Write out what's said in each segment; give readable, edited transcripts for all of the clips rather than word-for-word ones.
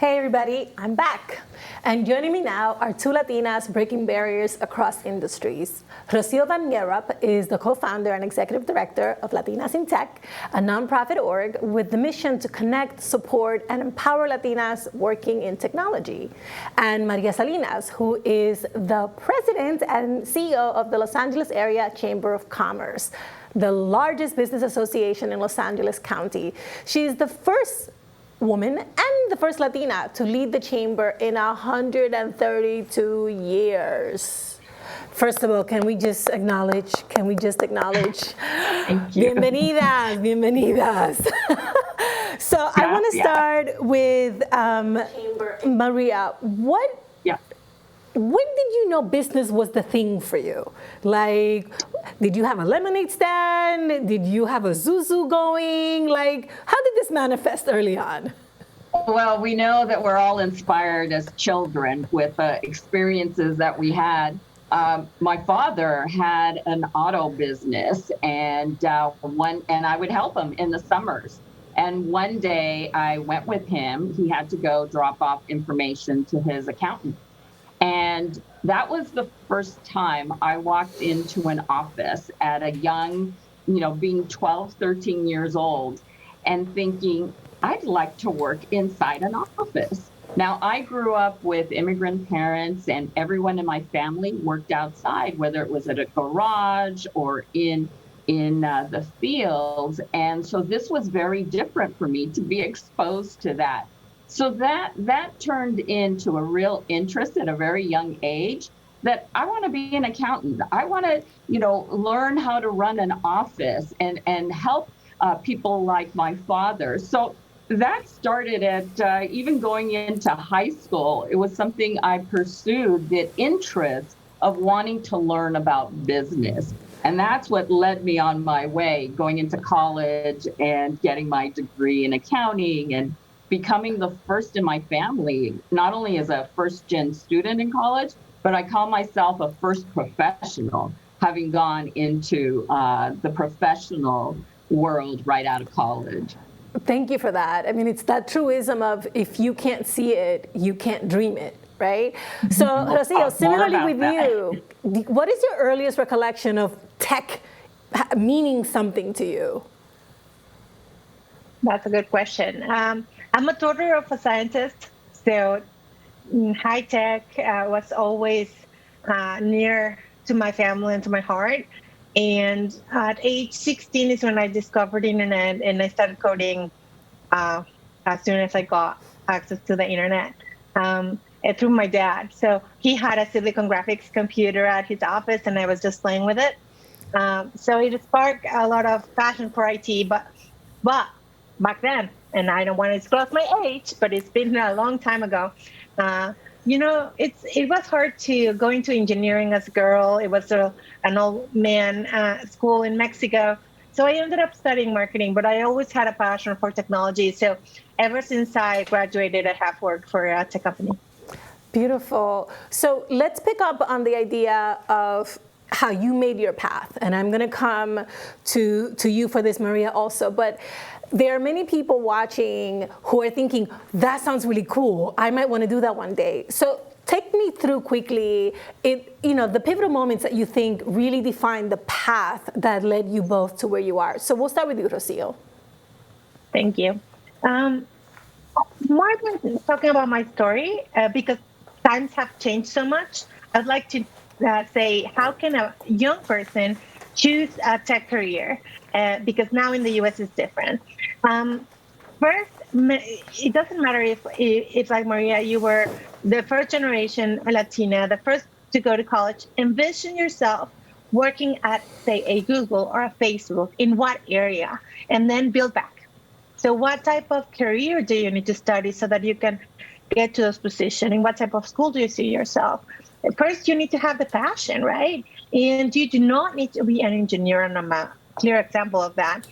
Hey everybody, I'm back. And joining me now are two Latinas breaking barriers across industries. Rocío van Nierop is the co-founder and executive director of Latinas in Tech, a nonprofit org with the mission to connect, support, and empower Latinas working in technology. And Maria Salinas, who is the president and CEO of the Los Angeles Area Chamber of Commerce, the largest business association in Los Angeles County. She's the first woman and the first Latina to lead the chamber in 132 years. First of all, can we just acknowledge? Thank you. Bienvenidas. So I want to start with Maria. When did you know business was the thing for you? Like, did you have a lemonade stand? Did you have a Zuzu going? Like, how did this manifest early on? Well, we know that we're all inspired as children with experiences that we had. My father had an auto business, and I would help him in the summers. And one day I went with him. He had to go drop off information to his accountant. And that was the first time I walked into an office at a young, being 12, 13 years old and thinking, I'd like to work inside an office. Now, I grew up with immigrant parents and everyone in my family worked outside, whether it was at a garage or in the fields. And so this was very different for me to be exposed to that. So that turned into a real interest at a very young age that I want to be an accountant. I want to, learn how to run an office and help people like my father. So that started at even going into high school. It was something I pursued, the interest of wanting to learn about business. And that's what led me on my way, going into college and getting my degree in accounting and becoming the first in my family, not only as a first-gen student in college, but I call myself a first professional, having gone into the professional world right out of college. Thank you for that. I mean, it's that truism of if you can't see it, you can't dream it, right? So, Rocío, similarly with you, what is your earliest recollection of tech meaning something to you? That's a good question. I'm a daughter of a scientist, so high tech was always near to my family and to my heart. And at age 16 is when I discovered internet and I started coding as soon as I got access to the internet through my dad. So he had a Silicon Graphics computer at his office and I was just playing with it. So it sparked a lot of passion for IT, but back then, and I don't want to disclose my age, but it's been a long time ago. It was hard to go into engineering as a girl. It was an old man school in Mexico. So I ended up studying marketing, but I always had a passion for technology. So ever since I graduated, I have worked for a tech company. Beautiful. So let's pick up on the idea of how you made your path. And I'm going to come to you for this, Maria, also. But there are many people watching who are thinking, that sounds really cool. I might want to do that one day. So take me through quickly, the pivotal moments that you think really define the path that led you both to where you are. So we'll start with you, Rocío. Thank you. More than talking about my story, because times have changed so much, I'd like to say, how can a young person choose a tech career? Because now in the U.S. it's different. First, it doesn't matter if like Maria, you were the first generation Latina, the first to go to college. Envision yourself working at, say, a Google or a Facebook, in what area, and then build back. So what type of career do you need to study so that you can get to those positions? In what type of school do you see yourself? First, you need to have the passion, right? And you do not need to be an engineer, and I'm a clear example of that.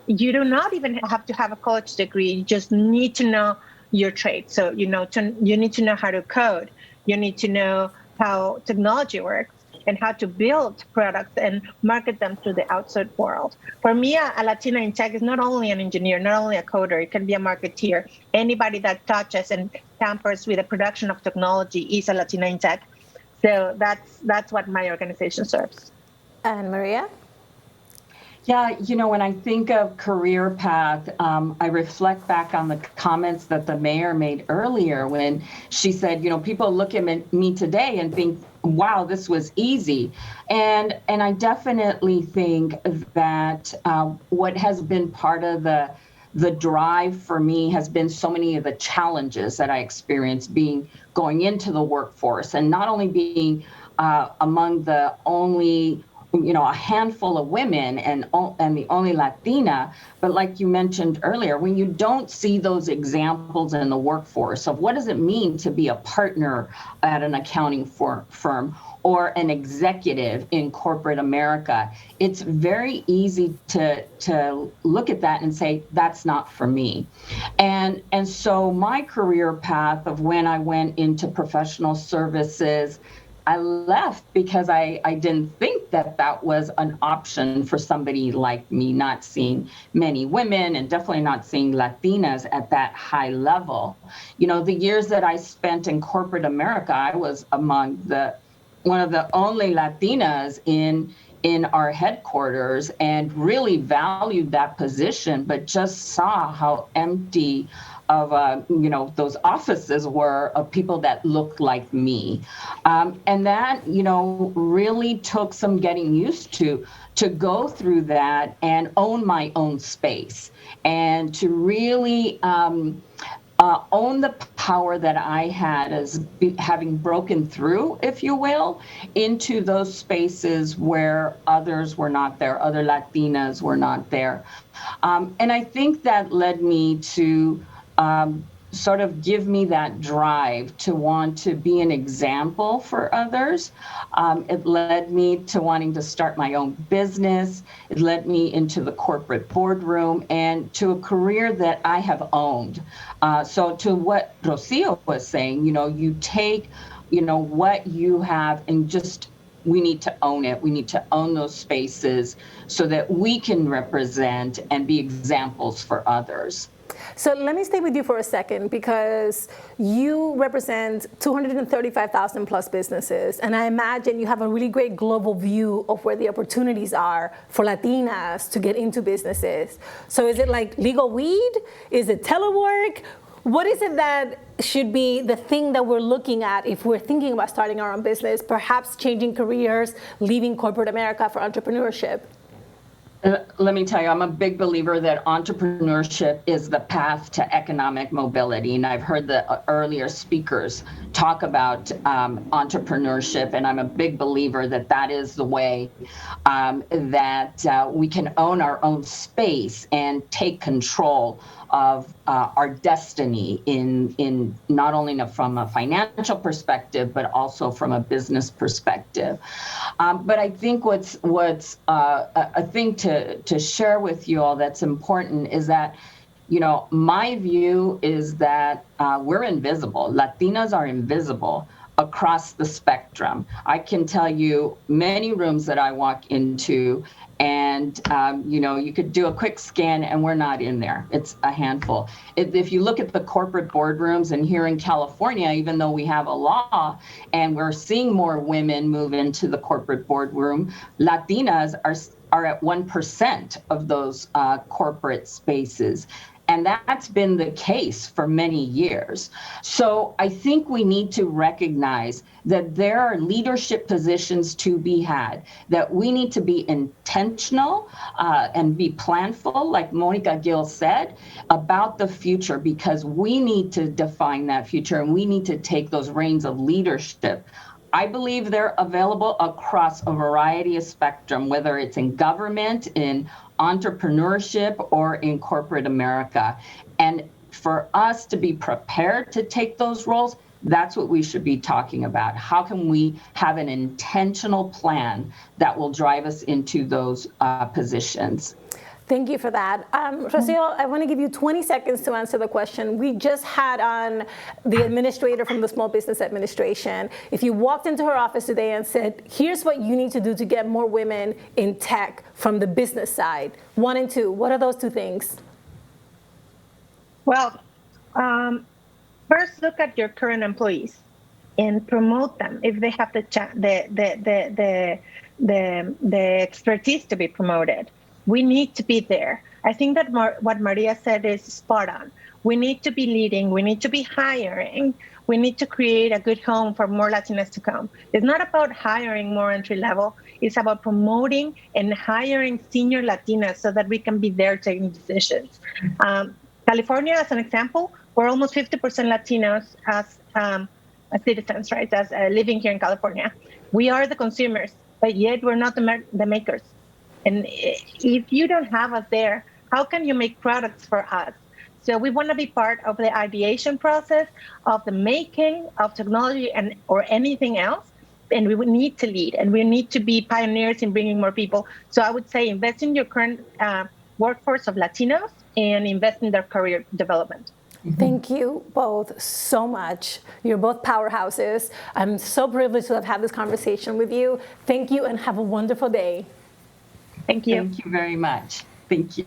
You do not even have to have a college degree. You just need to know your trade. So, you need to know how to code. You need to know how technology works. and how to build products and market them to the outside world. For me, a Latina in tech is not only an engineer, not only a coder, it can be a marketeer. Anybody that touches and tampers with the production of technology is a Latina in tech. So that's what my organization serves. And Maria? Yeah, when I think of career path, I reflect back on the comments that the mayor made earlier when she said, people look at me today and think, wow, this was easy. And I definitely think that what has been part of the drive for me has been so many of the challenges that I experienced going into the workforce, and not only being among the only a handful of women and the only Latina, but like you mentioned earlier, when you don't see those examples in the workforce of what does it mean to be a partner at an accounting firm or an executive in corporate America, it's very easy to look at that and say, that's not for me. And so my career path of when I went into professional services, I left because I didn't think that was an option for somebody like me, not seeing many women and definitely not seeing Latinas at that high level. The years that I spent in corporate America, I was among one of the only Latinas in our headquarters and really valued that position, but just saw how empty of those offices were of people that looked like me, and that really took some getting used to go through that and own my own space and to really own the power that I had as having broken through, if you will, into those spaces where others were not there, other Latinas were not there. And I think that led me to sort of give me that drive to want to be an example for others. It led me to wanting to start my own business. It led me into the corporate boardroom and to a career that I have owned. So to what Rocío was saying, you take, what you have and just we need to own it. We need to own those spaces so that we can represent and be examples for others. So let me stay with you for a second because you represent 235,000 plus businesses, and I imagine you have a really great global view of where the opportunities are for Latinas to get into businesses. So is it like legal weed? Is it telework? What is it that should be the thing that we're looking at if we're thinking about starting our own business, perhaps changing careers, leaving corporate America for entrepreneurship? Let me tell you, I'm a big believer that entrepreneurship is the path to economic mobility. And I've heard the earlier speakers talk about entrepreneurship, and I'm a big believer that that is the way that we can own our own space and take control of our destiny in not only from a financial perspective, but also from a business perspective. But I think what's a thing to share with you all that's important is that, my view is that we're invisible. Latinas are invisible across the spectrum. I can tell you many rooms that I walk into and, you could do a quick scan and we're not in there. It's a handful. If you look at the corporate boardrooms and here in California, even though we have a law and we're seeing more women move into the corporate boardroom, Latinas are at 1% of those corporate spaces. And that's been the case for many years. So I think we need to recognize that there are leadership positions to be had, that we need to be intentional and be planful, like Monica Gill said, about the future, because we need to define that future and we need to take those reins of leadership. I believe they're available across a variety of spectrum, whether it's in government, in entrepreneurship, or in corporate America. And for us to be prepared to take those roles, that's what we should be talking about. How can we have an intentional plan that will drive us into those positions? Thank you for that. Rocío, I want to give you 20 seconds to answer the question. We just had on the administrator from the Small Business Administration. If you walked into her office today and said, here's what you need to do to get more women in tech from the business side, 1 and 2, what are those 2 things? Well, first look at your current employees and promote them if they have the expertise to be promoted. We need to be there. I think that what Maria said is spot on. We need to be leading. We need to be hiring. We need to create a good home for more Latinas to come. It's not about hiring more entry level. It's about promoting and hiring senior Latinas so that we can be there taking decisions. California, as an example, we're almost 50% Latinos as citizens, right? As living here in California. We are the consumers, but yet we're not the makers. And if you don't have us there, how can you make products for us? So we want to be part of the ideation process, of the making of technology or anything else. And we would need to lead, and we need to be pioneers in bringing more people. So I would say invest in your current workforce of Latinos and invest in their career development. Thank you both so much. You're both powerhouses. I'm so privileged to have had this conversation with you. Thank you and have a wonderful day. Thank you. Thank you very much. Thank you.